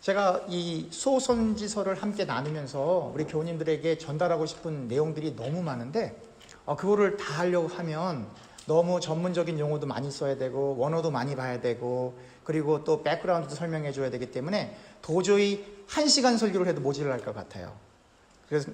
제가 이 소선지서를 함께 나누면서 우리 교우님들에게 전달하고 싶은 내용들이 너무 많은데 그거를 다 하려고 하면 너무 전문적인 용어도 많이 써야 되고 원어도 많이 봐야 되고 그리고 또 백그라운드도 설명해 줘야 되기 때문에 도저히 1시간 설교를 해도 모자랄 것 같아요.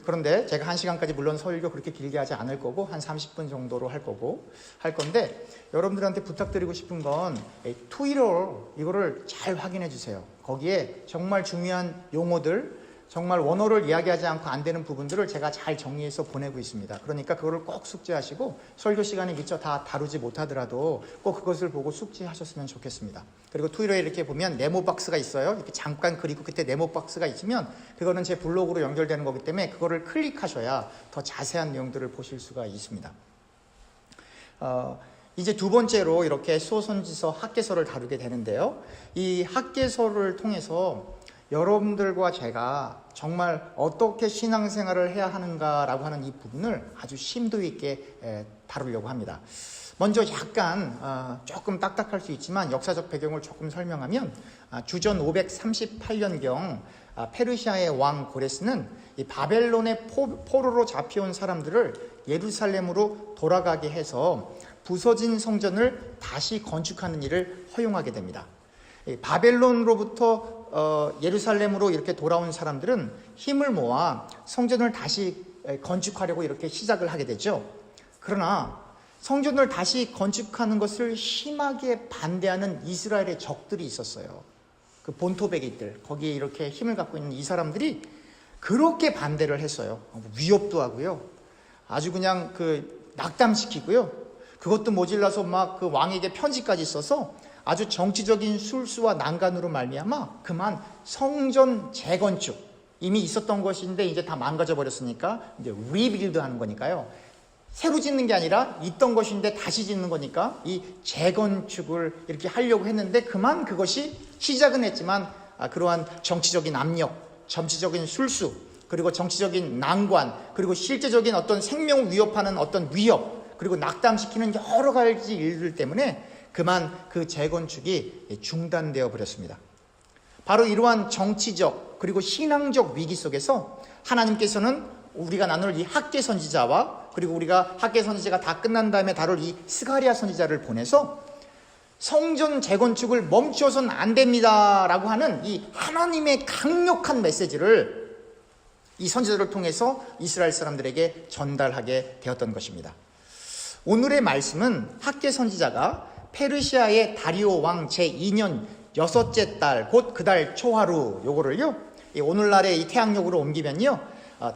그런데 제가 1시간까지 물론 설교 그렇게 길게 하지 않을 거고 한 30분 정도로 할 건데 여러분들한테 부탁드리고 싶은 건 트위터 이거를 잘 확인해 주세요. 거기에 정말 중요한 용어들 정말 원어를 이야기하지 않고 안 되는 부분들을 제가 잘 정리해서 보내고 있습니다. 그러니까 그거를 꼭 숙지하시고 설교 시간에 미처 다 다루지 못하더라도 꼭 그것을 보고 숙지하셨으면 좋겠습니다. 그리고 트위터에 이렇게 보면 네모 박스가 있어요. 이렇게 잠깐 그리고 그때 네모 박스가 있으면 그거는 제 블로그로 연결되는 거기 때문에 그거를 클릭하셔야 더 자세한 내용들을 보실 수가 있습니다. 이제 두 번째로 이렇게 소선지서 학개서를 다루게 되는데요. 이 학개서를 통해서 여러분들과 제가 정말 어떻게 신앙생활을 해야 하는가라고 하는 이 부분을 아주 심도 있게 다루려고 합니다. 먼저 약간 조금 딱딱할 수 있지만 역사적 배경을 조금 설명하면 주전 538년경 페르시아의 왕 고레스는 이 바벨론의 포로로 잡혀온 사람들을 예루살렘으로 돌아가게 해서 부서진 성전을 다시 건축하는 일을 허용하게 됩니다. 바벨론으로부터 예루살렘으로 이렇게 돌아온 사람들은 힘을 모아 성전을 다시 건축하려고 이렇게 시작을 하게 되죠. 그러나 성전을 다시 건축하는 것을 심하게 반대하는 이스라엘의 적들이 있었어요. 그 본토백이들, 거기에 이렇게 힘을 갖고 있는 이 사람들이 그렇게 반대를 했어요. 위협도 하고요. 아주 그냥 낙담시키고요. 그것도 모질라서 막 그 왕에게 편지까지 써서 아주 정치적인 술수와 난간으로 말미암아 그만 성전 재건축, 이미 있었던 것인데 이제 다 망가져 버렸으니까 이제 리빌드 하는 거니까요. 새로 짓는 게 아니라 있던 것인데 다시 짓는 거니까 이 재건축을 이렇게 하려고 했는데 그만 그것이 시작은 했지만 그러한 정치적인 압력, 정치적인 술수, 그리고 정치적인 난관, 그리고 실제적인 어떤 생명을 위협하는 어떤 위협, 그리고 낙담시키는 여러 가지 일들 때문에 그만 그 재건축이 중단되어 버렸습니다. 바로 이러한 정치적 그리고 신앙적 위기 속에서 하나님께서는 우리가 나눌 이 학개 선지자와 그리고 우리가 학개 선지자가 다 끝난 다음에 다룰 이 스가랴 선지자를 보내서 성전 재건축을 멈춰서는 안 됩니다 라고 하는 이 하나님의 강력한 메시지를 이 선지자를 통해서 이스라엘 사람들에게 전달하게 되었던 것입니다. 오늘의 말씀은 학개 선지자가 페르시아의 다리오 왕 제2년 6째 달, 곧 그 달 초하루, 요거를요, 오늘날의 이 태양력으로 옮기면요,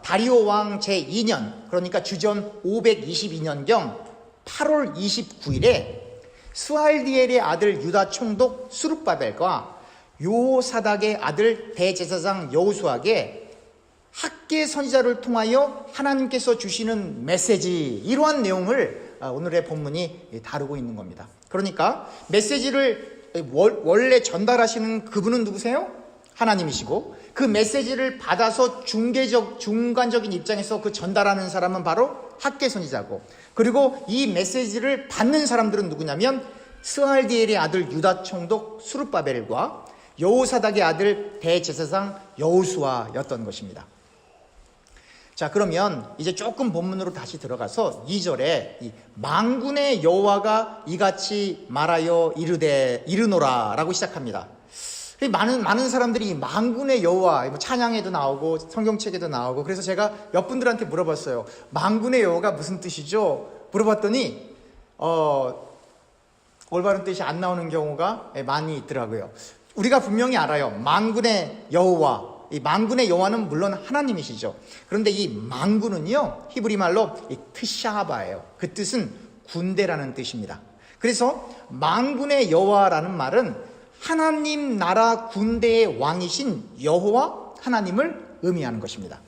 다리오 왕 제2년, 그러니까 주전 522년경 8월 29일에 스알디엘의 아들 유다 총독 수룹바벨과 요사닥의 아들 대제사장 여호수아에게 학개 선지자를 통하여 하나님께서 주시는 메시지, 이러한 내용을 오늘의 본문이 다루고 있는 겁니다. 그러니까 메시지를 원래 전달하시는 그분은 누구세요? 하나님이시고 그 메시지를 받아서 중간적인 입장에서 그 전달하는 사람은 바로 학개 선지자고, 그리고 이 메시지를 받는 사람들은 누구냐면 스알디엘의 아들 유다 총독 수룹바벨과 여호사닥의 아들 대제사장 여호수아였던 것입니다. 자, 그러면 이제 조금 본문으로 다시 들어가서 2절에 이 만군의 여호와가 이같이 말하여 이르노라 라고 시작합니다. 많은 사람들이 이 만군의 여호와, 찬양에도 나오고 성경책에도 나오고, 그래서 제가 몇 분들한테 물어봤어요. 만군의 여호와가 무슨 뜻이죠? 물어봤더니 올바른 뜻이 안 나오는 경우가 많이 있더라고요. 우리가 분명히 알아요. 만군의 여호와, 이 만군의 여호와는 물론 하나님이시죠. 그런데 이 만군은요, 히브리 말로 트샤바예요. 그 뜻은 군대라는 뜻입니다. 그래서 만군의 여호와라는 말은 하나님 나라 군대의 왕이신 여호와 하나님을 의미하는 것입니다.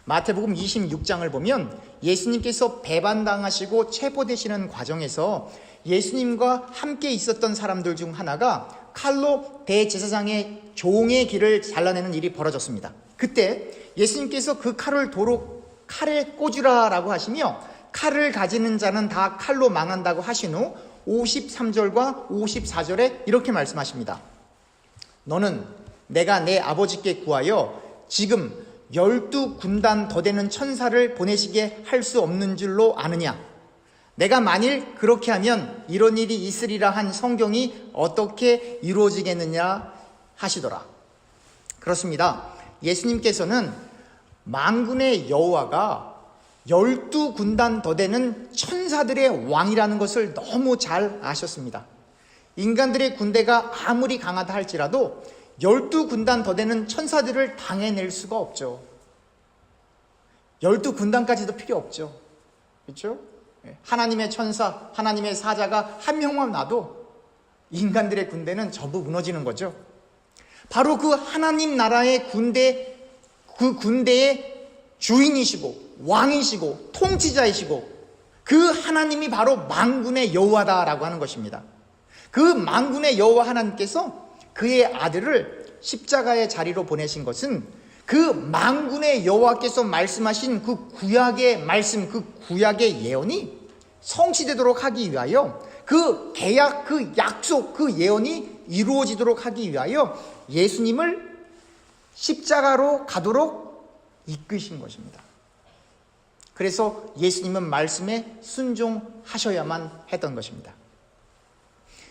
마태복음 26장을 보면 예수님께서 배반당하시고 체포되시는 과정에서 예수님과 함께 있었던 사람들 중 하나가 칼로 대제사장의 종의 귀를 잘라내는 일이 벌어졌습니다. 그때 예수님께서 그 칼을 도로 칼에 꽂으라라고 하시며 칼을 가지는 자는 다 칼로 망한다고 하신 후 53절과 54절에 이렇게 말씀하십니다. 너는 내가 내 아버지께 구하여 지금 12군단 더 되는 천사를 보내시게 할 수 없는 줄로 아느냐? 내가 만일 그렇게 하면 이런 일이 있으리라 한 성경이 어떻게 이루어지겠느냐 하시더라. 그렇습니다. 예수님께서는 만군의 여호와가 12군단 더 되는 천사들의 왕이라는 것을 너무 잘 아셨습니다. 인간들의 군대가 아무리 강하다 할지라도 12군단 더 되는 천사들을 당해낼 수가 없죠. 12군단까지도 필요 없죠. 그렇죠? 하나님의 천사, 하나님의 사자가 한 명만 놔도 인간들의 군대는 전부 무너지는 거죠. 바로 그 하나님 나라의 군대, 그 군대의 주인이시고 왕이시고 통치자이시고 그 하나님이 바로 만군의 여호와다라고 하는 것입니다. 그 만군의 여호와 하나님께서 그의 아들을 십자가의 자리로 보내신 것은 그 만군의 여호와께서 말씀하신 그 구약의 말씀, 그 구약의 예언이 성취되도록 하기 위하여, 그 계약, 그 약속, 그 예언이 이루어지도록 하기 위하여 예수님을 십자가로 가도록 이끄신 것입니다. 그래서 예수님은 말씀에 순종하셔야만 했던 것입니다.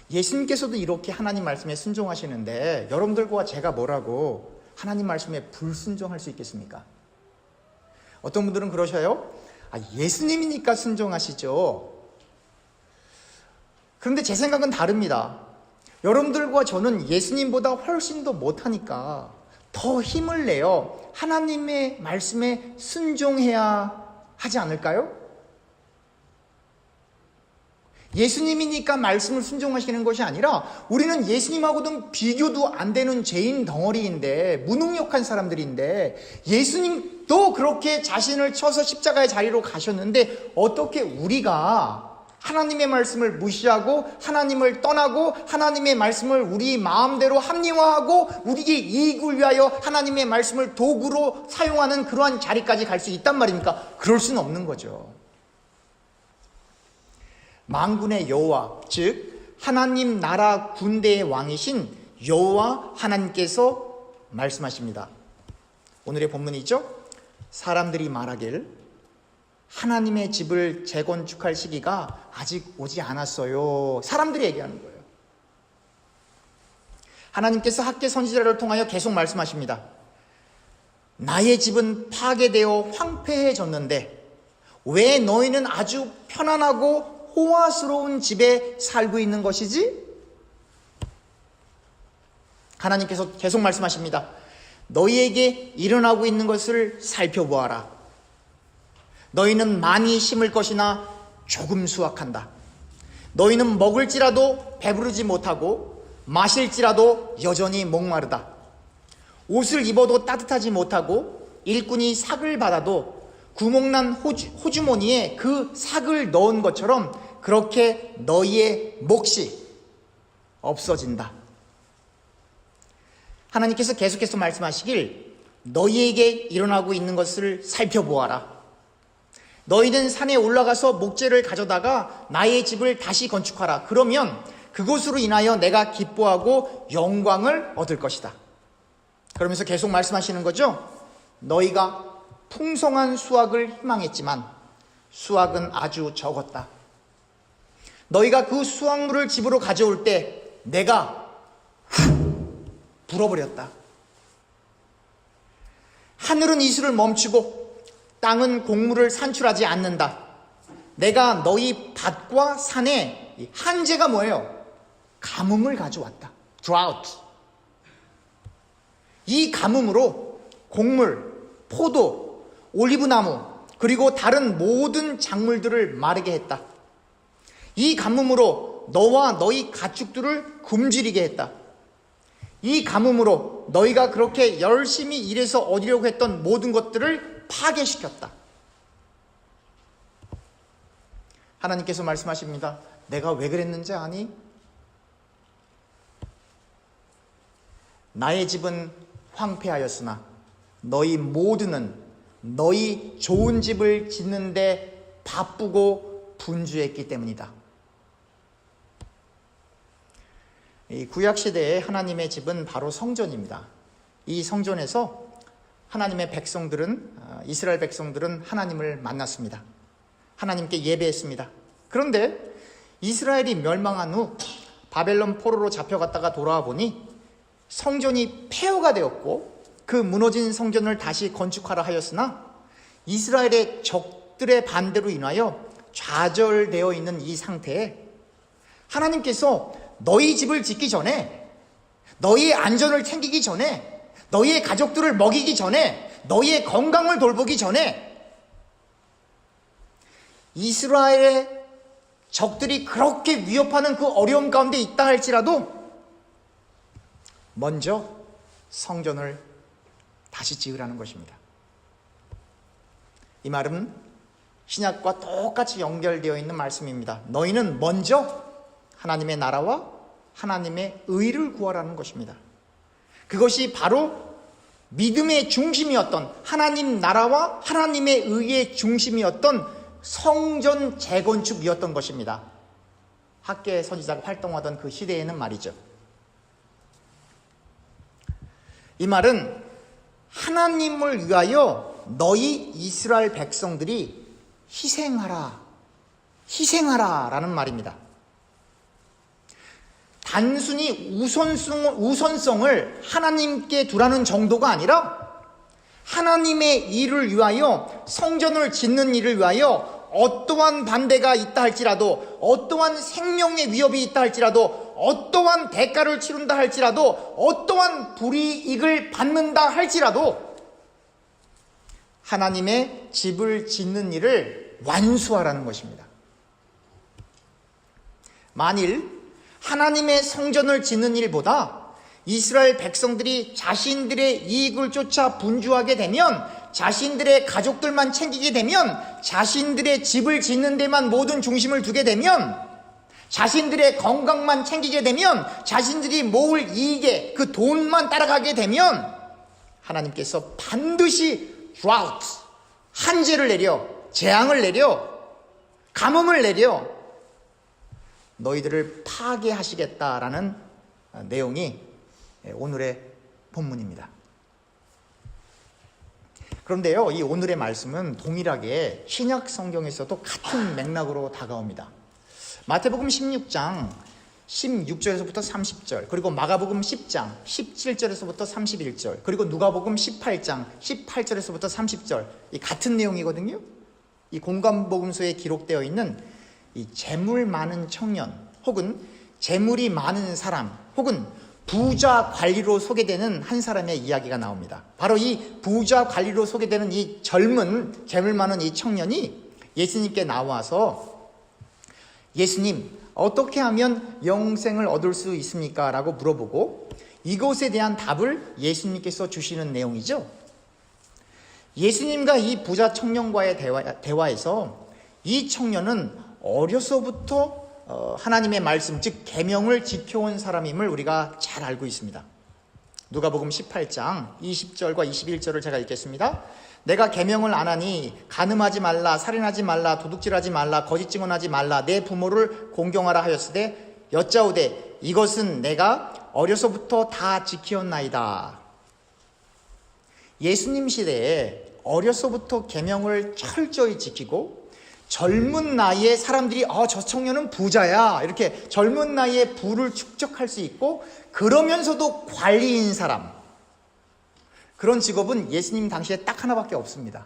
예수님께서도 이렇게 하나님 말씀에 순종하시는데 여러분들과 제가 뭐라고 하나님 말씀에 불순종할 수 있겠습니까? 어떤 분들은 그러셔요. 예수님이니까 순종하시죠. 그런데 제 생각은 다릅니다. 여러분들과 저는 예수님보다 훨씬 더 못하니까 더 힘을 내어 하나님의 말씀에 순종해야 하지 않을까요? 예수님이니까 말씀을 순종하시는 것이 아니라 우리는 예수님하고는 비교도 안 되는 죄인 덩어리인데, 무능력한 사람들인데, 예수님도 그렇게 자신을 쳐서 십자가의 자리로 가셨는데 어떻게 우리가 하나님의 말씀을 무시하고 하나님을 떠나고 하나님의 말씀을 우리 마음대로 합리화하고 우리의 이익을 위하여 하나님의 말씀을 도구로 사용하는 그러한 자리까지 갈 수 있단 말입니까? 그럴 수는 없는 거죠. 만군의 여호와, 즉 하나님 나라 군대의 왕이신 여호와 하나님께서 말씀하십니다. 오늘의 본문이죠. 사람들이 말하길 하나님의 집을 재건축할 시기가 아직 오지 않았어요. 사람들이 얘기하는 거예요. 하나님께서 학개 선지자를 통하여 계속 말씀하십니다. 나의 집은 파괴되어 황폐해졌는데 왜 너희는 아주 편안하고 호화스러운 집에 살고 있는 것이지? 하나님께서 계속 말씀하십니다. 너희에게 일어나고 있는 것을 살펴보아라. 너희는 많이 심을 것이나 조금 수확한다. 너희는 먹을지라도 배부르지 못하고 마실지라도 여전히 목마르다. 옷을 입어도 따뜻하지 못하고 일꾼이 삭을 받아도 구멍난 호주머니에 그 삭을 넣은 것처럼 그렇게 너희의 몫이 없어진다. 하나님께서 계속해서 말씀하시길 너희에게 일어나고 있는 것을 살펴보아라. 너희는 산에 올라가서 목재를 가져다가 나의 집을 다시 건축하라. 그러면 그것으로 인하여 내가 기뻐하고 영광을 얻을 것이다. 그러면서 계속 말씀하시는 거죠. 너희가 풍성한 수확을 희망했지만 수확은 아주 적었다. 너희가 그 수확물을 집으로 가져올 때 내가 불어버렸다. 하늘은 이슬을 멈추고 땅은 곡물을 산출하지 않는다. 내가 너희 밭과 산에 한재가 뭐예요? 가뭄을 가져왔다. drought. 이 가뭄으로 곡물, 포도, 올리브나무 그리고 다른 모든 작물들을 마르게 했다. 이 가뭄으로 너와 너희 가축들을 굶주리게 했다. 이 가뭄으로 너희가 그렇게 열심히 일해서 얻으려고 했던 모든 것들을 파괴시켰다. 하나님께서 말씀하십니다. 내가 왜 그랬는지 아니? 나의 집은 황폐하였으나 너희 모두는 너희 좋은 집을 짓는데 바쁘고 분주했기 때문이다. 이 구약시대의 하나님의 집은 바로 성전입니다. 이 성전에서 하나님의 백성들은, 이스라엘 백성들은 하나님을 만났습니다. 하나님께 예배했습니다. 그런데 이스라엘이 멸망한 후 바벨론 포로로 잡혀갔다가 돌아와 보니 성전이 폐허가 되었고 그 무너진 성전을 다시 건축하라 하였으나 이스라엘의 적들의 반대로 인하여 좌절되어 있는 이 상태에 하나님께서 너희 집을 짓기 전에, 너희의 안전을 챙기기 전에, 너희의 가족들을 먹이기 전에, 너희의 건강을 돌보기 전에 이스라엘의 적들이 그렇게 위협하는 그 어려움 가운데 있다 할지라도 먼저 성전을 다시 지으라는 것입니다. 이 말은 신약과 똑같이 연결되어 있는 말씀입니다. 너희는 먼저 하나님의 나라와 하나님의 의를 구하라는 것입니다. 그것이 바로 믿음의 중심이었던, 하나님 나라와 하나님의 의의 중심이었던 성전 재건축이었던 것입니다. 학계 선지자가 활동하던 그 시대에는 말이죠. 이 말은 하나님을 위하여 너희 이스라엘 백성들이 희생하라 라는 말입니다. 단순히 우선성을 하나님께 두라는 정도가 아니라 하나님의 일을 위하여, 성전을 짓는 일을 위하여 어떠한 반대가 있다 할지라도, 어떠한 생명의 위협이 있다 할지라도, 어떠한 대가를 치른다 할지라도, 어떠한 불이익을 받는다 할지라도 하나님의 집을 짓는 일을 완수하라는 것입니다. 만일 하나님의 성전을 짓는 일보다 이스라엘 백성들이 자신들의 이익을 쫓아 분주하게 되면, 자신들의 가족들만 챙기게 되면, 자신들의 집을 짓는 데만 모든 중심을 두게 되면, 자신들의 건강만 챙기게 되면, 자신들이 모을 이익에 그 돈만 따라가게 되면 하나님께서 반드시 drought, 한재를 내려, 재앙을 내려, 가뭄을 내려 너희들을 파괴하시겠다라는 내용이 오늘의 본문입니다. 그런데요, 이 오늘의 말씀은 동일하게 신약 성경에서도 같은 맥락으로 다가옵니다. 마태복음 16장 16절에서부터 30절, 그리고 마가복음 10장 17절에서부터 31절, 그리고 누가복음 18장 18절에서부터 30절, 이 같은 내용이거든요. 이 공관복음서에 기록되어 있는 이 재물 많은 청년, 혹은 재물이 많은 사람, 혹은 부자 관리로 소개되는 한 사람의 이야기가 나옵니다. 바로 이 부자 관리로 소개되는 이 젊은 재물 많은 이 청년이 예수님께 나와서 예수님, 어떻게 하면 영생을 얻을 수 있습니까? 라고 물어보고 이것에 대한 답을 예수님께서 주시는 내용이죠. 예수님과 이 부자 청년과의 대화에서 이 청년은 어려서부터 하나님의 말씀, 즉 계명을 지켜온 사람임을 우리가 잘 알고 있습니다. 누가복음 18장 20절과 21절을 제가 읽겠습니다. 내가 계명을 안 하니 간음하지 말라, 살인하지 말라, 도둑질하지 말라, 거짓 증언하지 말라, 내 부모를 공경하라 하였으되 여짜오되 이것은 내가 어려서부터 다 지켰나이다. 예수님 시대에 어려서부터 계명을 철저히 지키고 젊은 나이에 사람들이 저 청년은 부자야, 이렇게 젊은 나이에 부를 축적할 수 있고, 그러면서도 관리인 사람, 그런 직업은 예수님 당시에 딱 하나밖에 없습니다.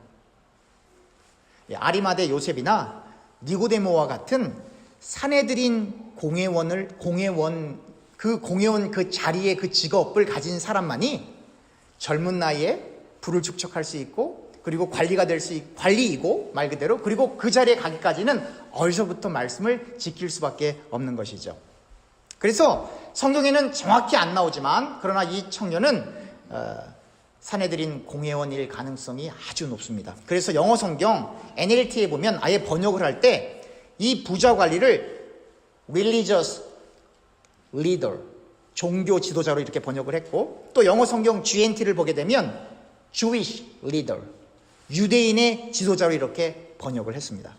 아리마대 요셉이나 니고데모와 같은 사내들인 공회원 그 자리에 그 직업을 가진 사람만이 젊은 나이에 부를 축적할 수 있고, 그리고 관리가 될 수 있고, 관리이고 말 그대로, 그리고 그 자리에 가기까지는 어려서부터 말씀을 지킬 수밖에 없는 것이죠. 그래서 성경에는 정확히 안 나오지만, 그러나 이 청년은 사내들인 공회원일 가능성이 아주 높습니다. 그래서 영어 성경 NLT에 보면 아예 번역을 할 때 이 부자 관리를 religious leader, 종교 지도자로 이렇게 번역을 했고, 또 영어 성경 GNT를 보게 되면 Jewish leader, 유대인의 지도자로 이렇게 번역을 했습니다.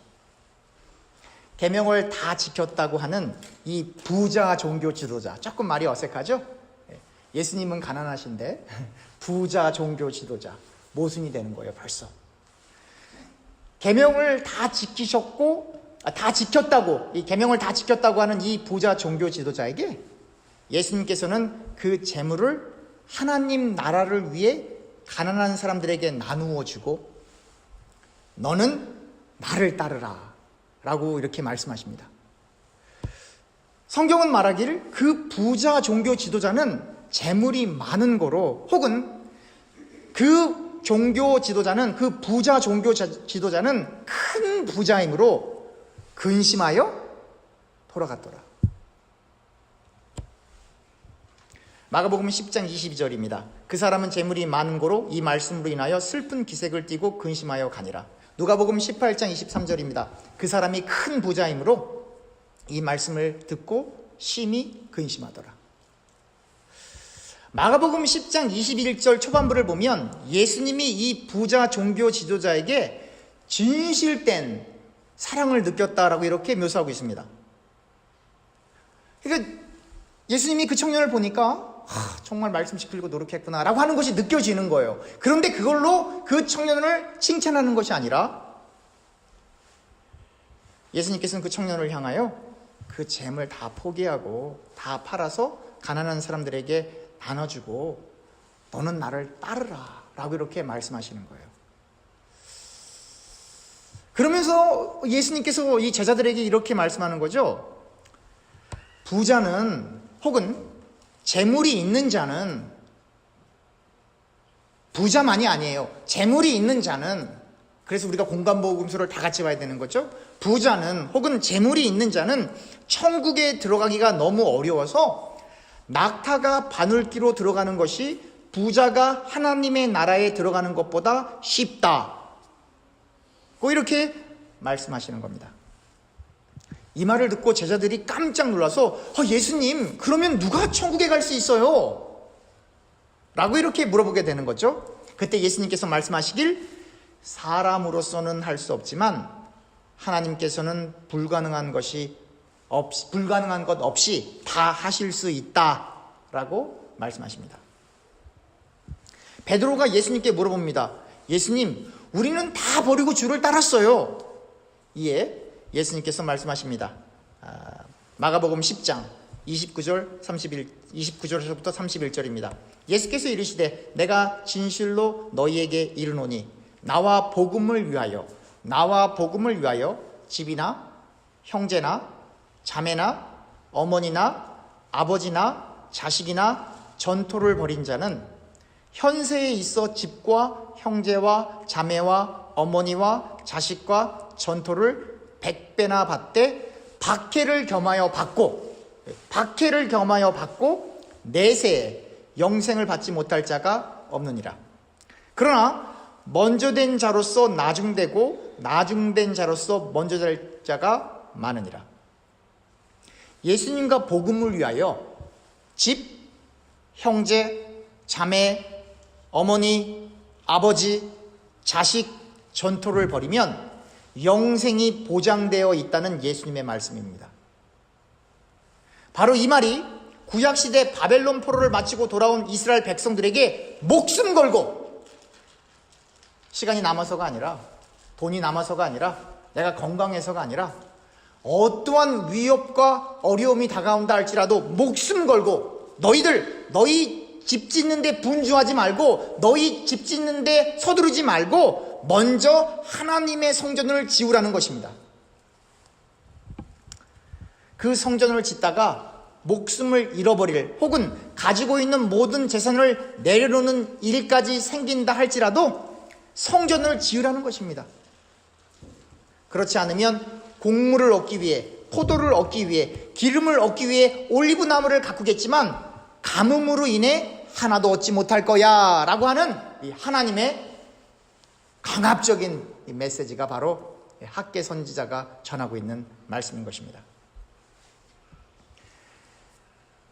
계명을 다 지켰다고 하는 이 부자 종교 지도자, 조금 말이 어색하죠? 예수님은 가난하신데 부자 종교 지도자, 모순이 되는 거예요. 벌써 계명을 다 지키셨고, 다 지켰다고, 이 계명을 다 지켰다고 하는 이 부자 종교 지도자에게 예수님께서는 그 재물을 하나님 나라를 위해 가난한 사람들에게 나누어 주고, 너는 나를 따르라 라고 이렇게 말씀하십니다. 성경은 말하기를 그 부자 종교 지도자는 재물이 많은 거로, 혹은 그 종교 지도자는, 그 부자 종교 지도자는 큰 부자이므로 근심하여 돌아갔더라. 마가복음 10장 22절입니다. 그 사람은 재물이 많은 고로 이 말씀으로 인하여 슬픈 기색을 띠고 근심하여 가니라. 누가복음 18장 23절입니다. 그 사람이 큰 부자이므로 이 말씀을 듣고 심히 근심하더라. 마가복음 10장 21절 초반부를 보면 예수님이 이 부자 종교 지도자에게 진실된 사랑을 느꼈다라고 이렇게 묘사하고 있습니다. 그러니까 예수님이 그 청년을 보니까 정말 말씀 지키려고 노력했구나 라고 하는 것이 느껴지는 거예요. 그런데 그걸로 그 청년을 칭찬하는 것이 아니라 예수님께서는 그 청년을 향하여 그 재물 다 포기하고 다 팔아서 가난한 사람들에게 나눠주고 너는 나를 따르라 라고 이렇게 말씀하시는 거예요. 그러면서 예수님께서 이 제자들에게 이렇게 말씀하는 거죠. 부자는, 혹은 재물이 있는 자는, 부자만이 아니에요. 재물이 있는 자는, 그래서 우리가 공간보험서를 다 같이 봐야 되는 거죠. 부자는, 혹은 재물이 있는 자는 천국에 들어가기가 너무 어려워서 낙타가 바늘기로 들어가는 것이 부자가 하나님의 나라에 들어가는 것보다 쉽다. 이렇게 말씀하시는 겁니다. 이 말을 듣고 제자들이 깜짝 놀라서 예수님, 그러면 누가 천국에 갈 수 있어요? 라고 이렇게 물어보게 되는 거죠. 그때 예수님께서 말씀하시길 사람으로서는 할 수 없지만 하나님께서는 불가능한 것 없이 다 하실 수 있다라고 말씀하십니다. 베드로가 예수님께 물어봅니다. 예수님, 우리는 다 버리고 주를 따랐어요. 이에 예수님께서 말씀하십니다. 마가복음 10장 29절에서부터 31절입니다. 예수께서 이르시되 내가 진실로 너희에게 이르노니 나와 복음을 위하여 집이나 형제나 자매나 어머니나 아버지나 자식이나 전토를 벌인 자는 현세에 있어 집과 형제와 자매와 어머니와 자식과 전토를 100배나 받되 박해를 겸하여 받고 내세에 영생을 받지 못할 자가 없느니라. 그러나 먼저 된 자로서 나중되고 나중된 자로서 먼저 될 자가 많으니라. 예수님과 복음을 위하여 집, 형제, 자매, 어머니, 아버지, 자식, 전토를 벌이면 영생이 보장되어 있다는 예수님의 말씀입니다. 바로 이 말이 구약시대 바벨론 포로를 마치고 돌아온 이스라엘 백성들에게 목숨 걸고, 시간이 남아서가 아니라, 돈이 남아서가 아니라, 내가 건강해서가 아니라, 어떠한 위협과 어려움이 다가온다 할지라도 목숨 걸고, 너희 집 짓는데 분주하지 말고, 너희 집 짓는데 서두르지 말고 먼저 하나님의 성전을 지으라는 것입니다. 그 성전을 짓다가 목숨을 잃어버릴, 혹은 가지고 있는 모든 재산을 내려놓는 일까지 생긴다 할지라도 성전을 지으라는 것입니다. 그렇지 않으면 곡물을 얻기 위해, 포도를 얻기 위해, 기름을 얻기 위해 올리브 나무를 가꾸겠지만 가뭄으로 인해 하나도 얻지 못할 거야 라고 하는 이 하나님의 강압적인 이 메시지가 바로 학개 선지자가 전하고 있는 말씀인 것입니다.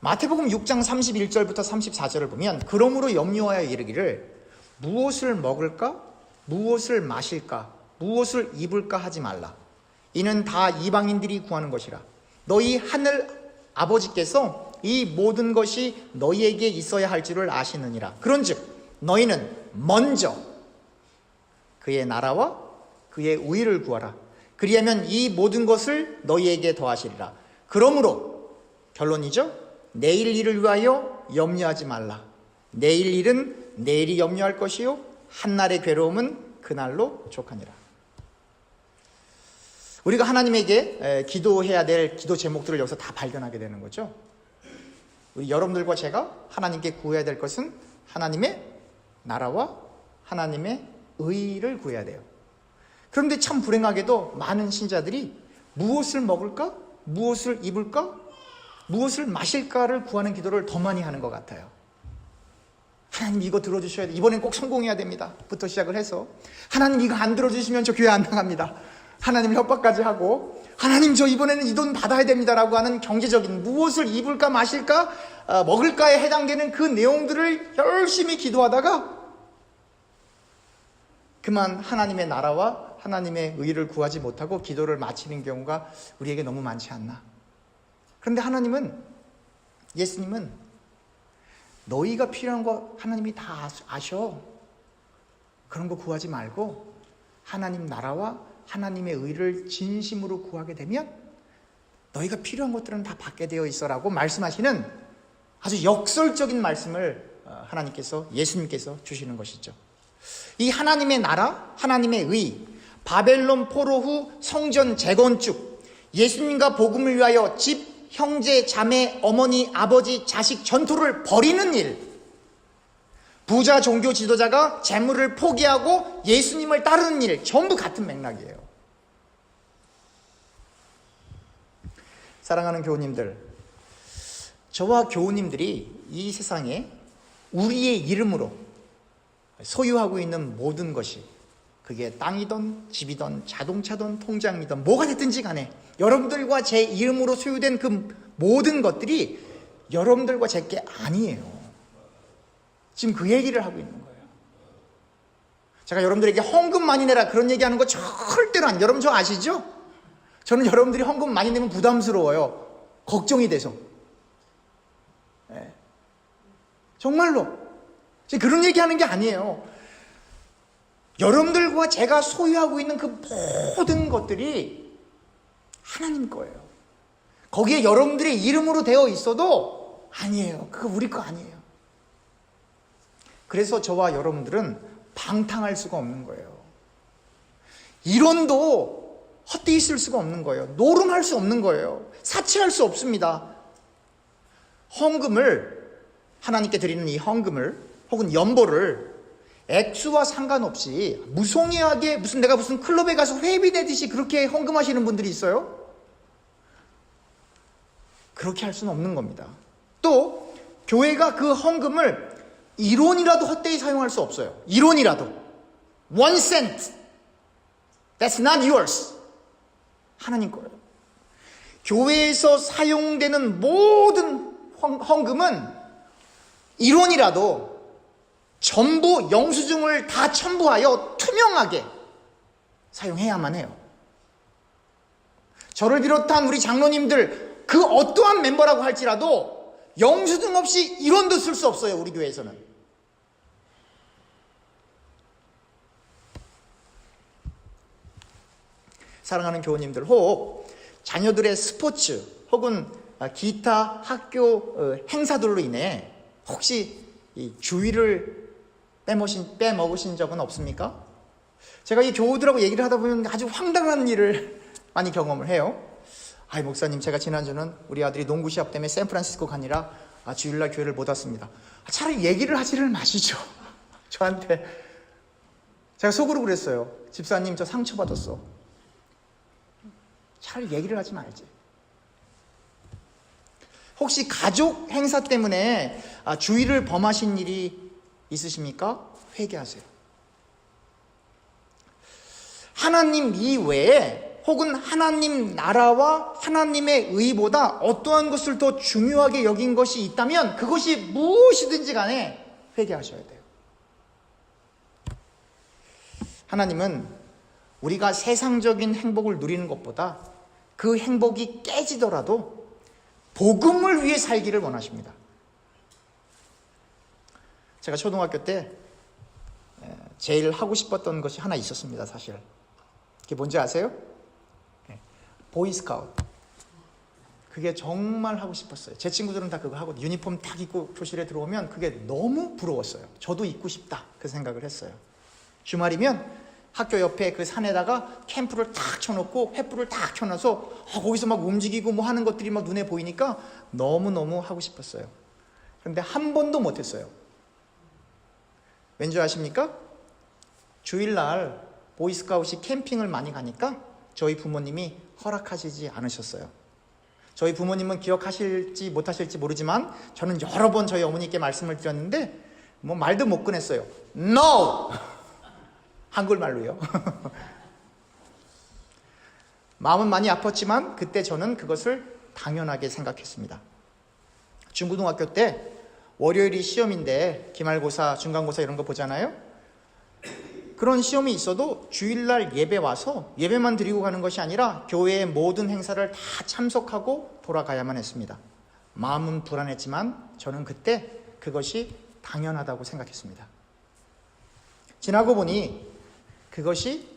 마태복음 6장 31절부터 34절을 보면 그러므로 염려하여 이르기를 무엇을 먹을까? 무엇을 마실까? 무엇을 입을까 하지 말라. 이는 다 이방인들이 구하는 것이라. 너희 하늘 아버지께서 이 모든 것이 너희에게 있어야 할 줄을 아시느니라. 그런즉 너희는 먼저 그의 나라와 그의 의를 구하라. 그리하면 이 모든 것을 너희에게 더하시리라. 그러므로 결론이죠. 내일 일을 위하여 염려하지 말라. 내일 일은 내일이 염려할 것이요 한날의 괴로움은 그날로 족하니라. 우리가 하나님에게 기도해야 될 기도 제목들을 여기서 다 발견하게 되는 거죠. 우리 여러분들과 제가 하나님께 구해야 될 것은 하나님의 나라와 하나님의 의를 구해야 돼요. 그런데 참 불행하게도 많은 신자들이 무엇을 먹을까? 무엇을 입을까? 무엇을 마실까를 구하는 기도를 더 많이 하는 것 같아요. 하나님 이거 들어주셔야 돼. 이번엔 꼭 성공해야 됩니다. 부터 시작을 해서 하나님 이거 안 들어주시면 저 교회 안 나갑니다. 하나님 협박까지 하고 하나님 저 이번에는 이 돈 받아야 됩니다라고 하는 경제적인 무엇을 입을까 마실까 먹을까에 해당되는 그 내용들을 열심히 기도하다가 그만 하나님의 나라와 하나님의 의를 구하지 못하고 기도를 마치는 경우가 우리에게 너무 많지 않나. 그런데 하나님은, 예수님은 너희가 필요한 거 하나님이 다 아셔. 그런 거 구하지 말고 하나님 나라와 하나님의 의를 진심으로 구하게 되면 너희가 필요한 것들은 다 받게 되어 있어라고 말씀하시는 아주 역설적인 말씀을 하나님께서, 예수님께서 주시는 것이죠. 이 하나님의 나라, 하나님의 의, 바벨론 포로 후 성전 재건축, 예수님과 복음을 위하여 집, 형제, 자매, 어머니, 아버지, 자식 전토를 벌이는 일, 부자 종교 지도자가 재물을 포기하고 예수님을 따르는 일, 전부 같은 맥락이에요. 사랑하는 교우님들, 저와 교우님들이 이 세상에 우리의 이름으로 소유하고 있는 모든 것이, 그게 땅이든 집이든 자동차든 통장이든 뭐가 됐든지 간에 여러분들과 제 이름으로 소유된 그 모든 것들이 여러분들과 제 게 아니에요. 지금 그 얘기를 하고 있는 거예요. 제가 여러분들에게 헌금 많이 내라 그런 얘기하는 거 절대로 안, 여러분 저 아시죠? 저는 여러분들이 헌금 많이 내면 부담스러워요. 걱정이 돼서. 네. 정말로 그런 얘기하는 게 아니에요. 여러분들과 제가 소유하고 있는 그 모든 것들이 하나님 거예요. 거기에 여러분들의 이름으로 되어 있어도 아니에요. 그거 우리 거 아니에요. 그래서 저와 여러분들은 방탕할 수가 없는 거예요. 이론도 헛되이 쓸 수가 없는 거예요. 노름할 수 없는 거예요. 사치할 수 없습니다. 헌금을, 하나님께 드리는 이 헌금을 혹은 연보를 액수와 상관없이 무성의하게 내가 무슨 클럽에 가서 회비 내듯이 그렇게 헌금하시는 분들이 있어요. 그렇게 할 수는 없는 겁니다. 또 교회가 그 헌금을 1원이라도 헛되이 사용할 수 없어요. 1원이라도. 1 cent. That's not yours. 하나님 거예요. 교회에서 사용되는 모든 헌금은 1원이라도 전부 영수증을 다 첨부하여 투명하게 사용해야만 해요. 저를 비롯한 우리 장로님들, 그 어떠한 멤버라고 할지라도 영수증 없이 1원도 쓸 수 없어요. 우리 교회에서는. 사랑하는 교우님들, 혹 자녀들의 스포츠 혹은 기타 학교 행사들로 인해 혹시 이 주의를 빼먹으신 적은 없습니까? 제가 이 교우들하고 얘기를 하다 보면 아주 황당한 일을 많이 경험을 해요. 아이 목사님, 제가 지난주는 우리 아들이 농구 시합 때문에 샌프란시스코 가느라 주일날 교회를 못 왔습니다. 차라리 얘기를 하지를 마시죠. 저한테. 제가 속으로 그랬어요. 집사님, 저 상처받았어. 차라리 얘기를 하지 말지. 혹시 가족 행사 때문에 주의를 범하신 일이 있으십니까? 회개하세요. 하나님 이외에 혹은 하나님 나라와 하나님의 의보다 어떠한 것을 더 중요하게 여긴 것이 있다면 그것이 무엇이든지 간에 회개하셔야 돼요. 하나님은 우리가 세상적인 행복을 누리는 것보다 그 행복이 깨지더라도 복음을 위해 살기를 원하십니다. 제가 초등학교 때 제일 하고 싶었던 것이 하나 있었습니다. 사실 그게 뭔지 아세요? 보이스카우트. 그게 정말 하고 싶었어요. 제 친구들은 다 그거 하고 유니폼 딱 입고 교실에 들어오면 그게 너무 부러웠어요. 저도 입고 싶다 그 생각을 했어요. 주말이면 학교 옆에 그 산에다가 캠프를 딱 쳐놓고 횃불을 딱 켜놔서 거기서 막 움직이고 뭐 하는 것들이 막 눈에 보이니까 너무너무 하고 싶었어요. 그런데 한 번도 못했어요. 왠지 아십니까? 주일날 보이스카웃이 캠핑을 많이 가니까 저희 부모님이 허락하시지 않으셨어요. 저희 부모님은 기억하실지 못하실지 모르지만 저는 여러 번 저희 어머니께 말씀을 드렸는데 뭐 말도 못 꺼냈어요. No! 한글말로요. 마음은 많이 아팠지만 그때 저는 그것을 당연하게 생각했습니다. 중고등학교 때 월요일이 시험인데 기말고사, 중간고사 이런 거 보잖아요. 그런 시험이 있어도 주일날 예배 와서 예배만 드리고 가는 것이 아니라 교회의 모든 행사를 다 참석하고 돌아가야만 했습니다. 마음은 불안했지만 저는 그때 그것이 당연하다고 생각했습니다. 지나고 보니 그것이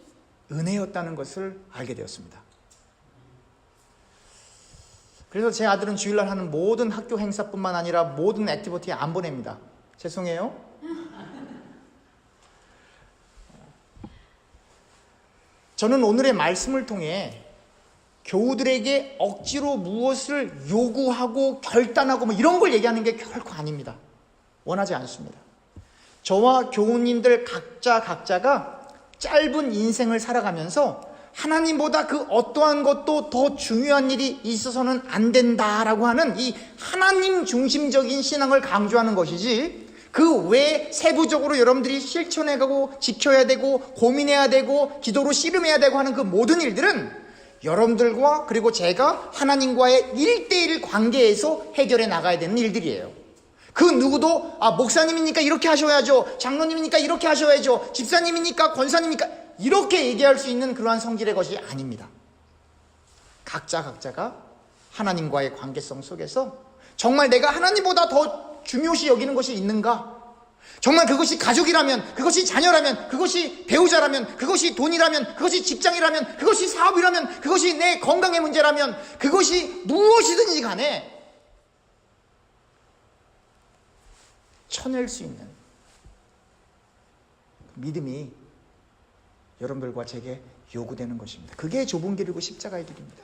은혜였다는 것을 알게 되었습니다. 그래서 제 아들은 주일날 하는 모든 학교 행사뿐만 아니라 모든 액티비티에 안 보냅니다. 죄송해요. 저는 오늘의 말씀을 통해 교우들에게 억지로 무엇을 요구하고 결단하고 뭐 이런 걸 얘기하는 게 결코 아닙니다. 원하지 않습니다. 저와 교우님들 각자가 짧은 인생을 살아가면서 하나님보다 그 어떠한 것도 더 중요한 일이 있어서는 안 된다라고 하는 이 하나님 중심적인 신앙을 강조하는 것이지, 그 외에 세부적으로 여러분들이 실천해가고 지켜야 되고 고민해야 되고 기도로 씨름해야 되고 하는 그 모든 일들은 여러분들과 그리고 제가 하나님과의 1대1 관계에서 해결해 나가야 되는 일들이에요. 그 누구도 목사님이니까 이렇게 하셔야죠, 장로님이니까 이렇게 하셔야죠, 집사님이니까 권사님이니까 이렇게 얘기할 수 있는 그러한 성질의 것이 아닙니다. 각자가 하나님과의 관계성 속에서 정말 내가 하나님보다 더 중요시 여기는 것이 있는가? 정말 그것이 가족이라면, 그것이 자녀라면, 그것이 배우자라면, 그것이 돈이라면, 그것이 직장이라면, 그것이 사업이라면, 그것이 내 건강의 문제라면, 그것이 무엇이든지 간에 쳐낼 수 있는 믿음이 여러분들과 제게 요구되는 것입니다. 그게 좁은 길이고 십자가의 길입니다.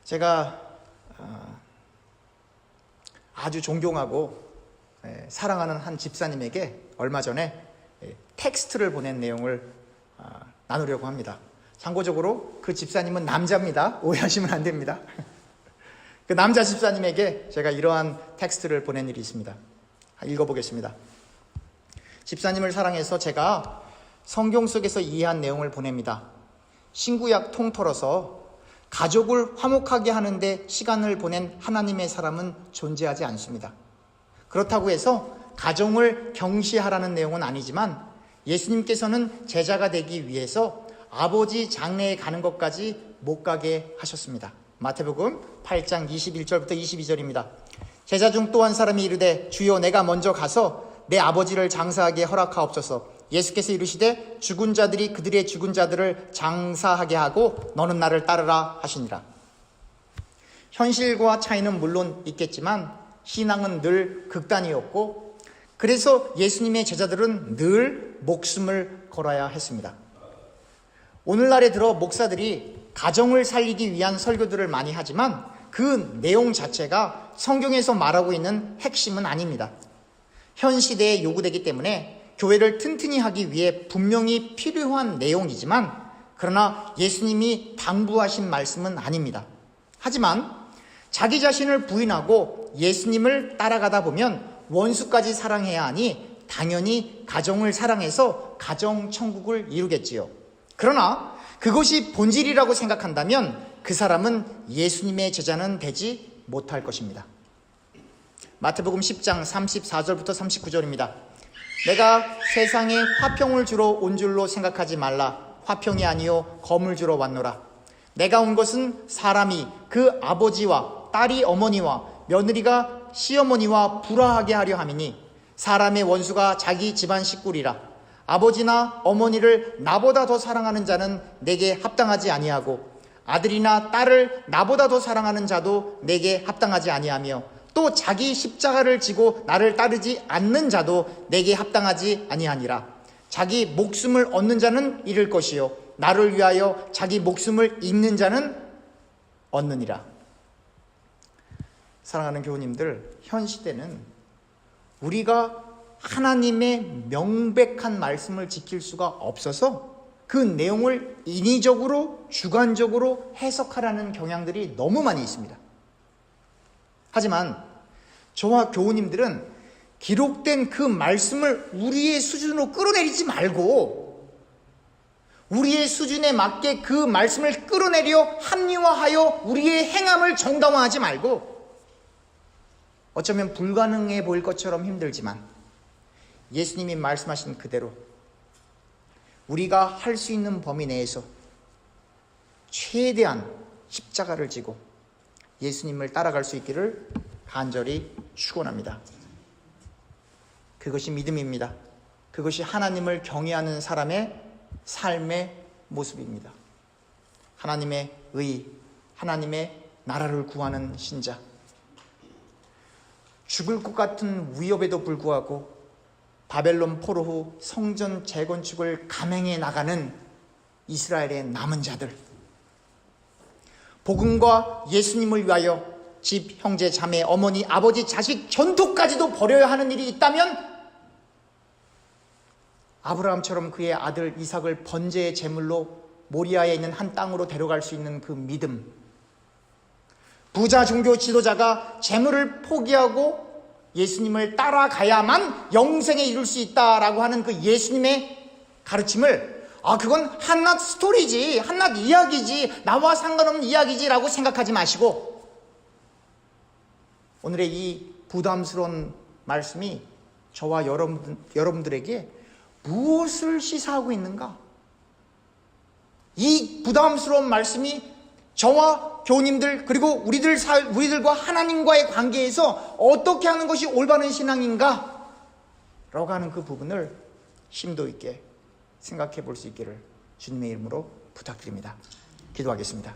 제가 아주 존경하고 사랑하는 한 집사님에게 얼마 전에 텍스트를 보낸 내용을 나누려고 합니다. 참고적으로 그 집사님은 남자입니다. 오해하시면 안 됩니다. 그 남자 집사님에게 제가 이러한 텍스트를 보낸 일이 있습니다. 읽어보겠습니다. 집사님을 사랑해서 제가 성경 속에서 이해한 내용을 보냅니다. 신구약 통틀어서 가족을 화목하게 하는데 시간을 보낸 하나님의 사람은 존재하지 않습니다. 그렇다고 해서 가정을 경시하라는 내용은 아니지만 예수님께서는 제자가 되기 위해서 아버지 장래에 가는 것까지 못 가게 하셨습니다. 마태복음 8장 21절부터 22절입니다. 제자 중 또 한 사람이 이르되 주여 내가 먼저 가서 내 아버지를 장사하게 허락하옵소서. 예수께서 이르시되 죽은 자들이 그들의 죽은 자들을 장사하게 하고 너는 나를 따르라 하시니라. 현실과 차이는 물론 있겠지만 신앙은 늘 극단이었고, 그래서 예수님의 제자들은 늘 목숨을 걸어야 했습니다. 오늘날에 들어 목사들이 가정을 살리기 위한 설교들을 많이 하지만 그 내용 자체가 성경에서 말하고 있는 핵심은 아닙니다. 현 시대에 요구되기 때문에 교회를 튼튼히 하기 위해 분명히 필요한 내용이지만, 그러나 예수님이 당부하신 말씀은 아닙니다. 하지만 자기 자신을 부인하고 예수님을 따라가다 보면 원수까지 사랑해야 하니 당연히 가정을 사랑해서 가정천국을 이루겠지요. 그러나 그것이 본질이라고 생각한다면 그 사람은 예수님의 제자는 되지 못할 것입니다. 마태복음 10장 34절부터 39절입니다. 내가 세상에 화평을 주러 온 줄로 생각하지 말라. 화평이 아니요 검을 주러 왔노라. 내가 온 것은 사람이 그 아버지와 딸이 어머니와 며느리가 시어머니와 불화하게 하려 함이니 사람의 원수가 자기 집안 식구리라. 아버지나 어머니를 나보다 더 사랑하는 자는 내게 합당하지 아니하고 아들이나 딸을 나보다 더 사랑하는 자도 내게 합당하지 아니하며 또 자기 십자가를 지고 나를 따르지 않는 자도 내게 합당하지 아니하니라. 자기 목숨을 얻는 자는 잃을 것이요 나를 위하여 자기 목숨을 잃는 자는 얻느니라. 사랑하는 교우님들, 현 시대는 우리가 하나님의 명백한 말씀을 지킬 수가 없어서 그 내용을 인위적으로 주관적으로 해석하라는 경향들이 너무 많이 있습니다. 하지만 저와 교우님들은 기록된 그 말씀을 우리의 수준으로 끌어내리지 말고 우리의 수준에 맞게 그 말씀을 끌어내려 합리화하여 우리의 행함을 정당화하지 말고 어쩌면 불가능해 보일 것처럼 힘들지만 예수님이 말씀하신 그대로 우리가 할 수 있는 범위 내에서 최대한 십자가를 지고 예수님을 따라갈 수 있기를 간절히 축원합니다. 그것이 믿음입니다. 그것이 하나님을 경외하는 사람의 삶의 모습입니다. 하나님의 의, 하나님의 나라를 구하는 신자. 죽을 것 같은 위협에도 불구하고 바벨론 포로 후 성전 재건축을 감행해 나가는 이스라엘의 남은 자들. 복음과 예수님을 위하여 집, 형제, 자매, 어머니, 아버지, 자식, 전토까지도 버려야 하는 일이 있다면 아브라함처럼 그의 아들 이삭을 번제의 제물로 모리아에 있는 한 땅으로 데려갈 수 있는 그 믿음. 부자 종교 지도자가 제물을 포기하고 예수님을 따라가야만 영생에 이룰 수 있다라고 하는 그 예수님의 가르침을 그건 한낱 스토리지, 한낱 이야기지, 나와 상관없는 이야기지라고 생각하지 마시고 오늘의 이 부담스러운 말씀이 저와 여러분들에게 무엇을 시사하고 있는가? 이 부담스러운 말씀이 저와 교우님들 그리고 우리들과 하나님과의 관계에서 어떻게 하는 것이 올바른 신앙인가? 라고 하는 그 부분을 심도 있게 생각해 볼 수 있기를 주님의 이름으로 부탁드립니다. 기도하겠습니다.